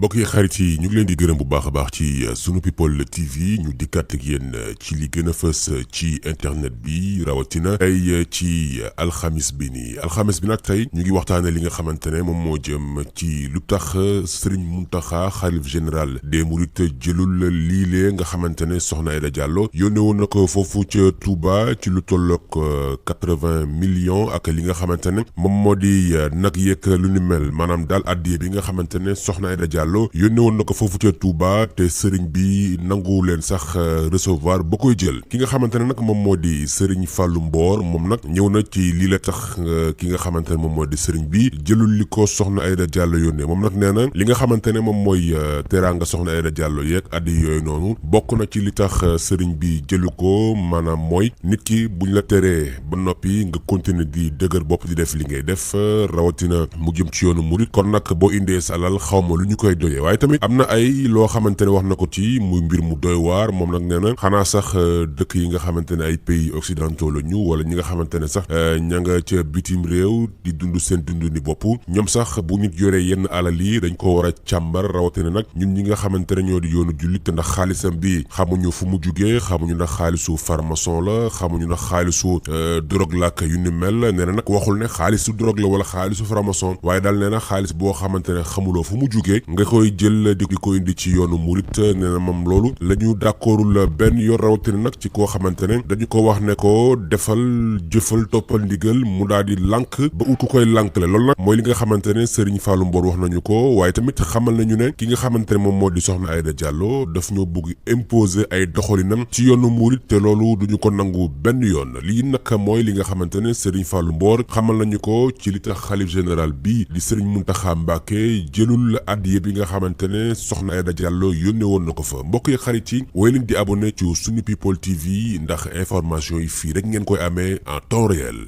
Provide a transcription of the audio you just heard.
mbokk yi xarit yi ñu ngi leen di gërëm bu baax a baax ci sunu people TV ñu dikkaat ak yéen ci li gën a fës ci internet bi rawatina tey ci alxamis bi nii alxamis bi nag tey ñu ngi waxtaane li nga xamante ne moom moo jëm ci lu tax Serigne Mountakha xalif général des Mourides jëlul liilee nga xamante ne soxna Aïda Diallo yónnee woon na ko foofu ca Touba ci lu tollook 80 millions ak li nga xamante ne moom moo di nag yeeg lu ni mel maanaam daal addiye bi nga xamante ne soxna Aïda Diallo yónnee woon na ko foofu ca Touba te sëriñ bi nangu leen sax recevoir ba koy jël ki nga xamante ne nag moom moo di sëriñ Fallou Mbor moom nag ñëw na ci lii la tax ki nga xamante ne moom moo di sëriñ bi jëlul li ko soxna Aïda Diallo yónnee moom nag nee na li nga xamante ne moom mooy teraanga soxna Aïda Diallo yeeg addi yooyu noonu bokk na ci li tax sëriñ bi jëlu ko maanaam mooy nit ki buñ la teree ba noppi nga continuer di dëgër bopp di def li ngay def rawatina mu jëm ci yoonu murit kon nag boo indee sa alal xaw ma lu ñu koy doyee waaye tamit am na ay loo xamante ne wax na ko ci muy mbir mu doy waar moom nag nee na xanaa sax dëkk yi nga xamante ne ay pays occidentaux la ñu wala ñi nga xamante ne sax ña nga ca bitim réew di dund seen dund ni bopp ñoom sax bu nit yoree yenn alal yi dañ ko war a càmbar rawatina nag ñun ñi nga xamante ne ñoo di yoonu jullit ndax xaalisam bi xamuñu fu mu jugee xamuñu ndax xaalisu farmason la xamuñu ndax xaalisu drogue la ak yu ni mel nee na nag waxul ne xaalisu drogue la wala xaalisu farmason waaye daal nee na xaalis boo xamante ne xamuloo fu mu jugee nga koy jël di ko indi ci yoonu murit nee na moom loolu la ñu d'accordul benn yoon rawatina nag ci koo xamante ne dañu ko wax ne ko defal jëfal toppal ndigal mu daal di lànk ba utu koy lànkle loolu nag mooy li nga xamante ne Serigne Fallou Mbor wax nañu ko waaye tamit xamal nañu ne ki nga xamante ne moom moo di soxna Aïda Diallo daf ñoo bëgg imposer ay doxalinam ci yoonu murit te loolu duñu ko nangu benn yoon lii nag mooy li nga xamante ne Serigne Fallou Mbor xamal nañu ko ci li tax xalif général bi di Serigne Mountakha Mbacké jëlul addiye bi nga xamante ne soxna Aïda Diallo yónnee woon na ko fa mbokk yi xarit yi woy leen di abonné ci sunu people TV ndax information yi fii rek ngeen koy amee en temps réel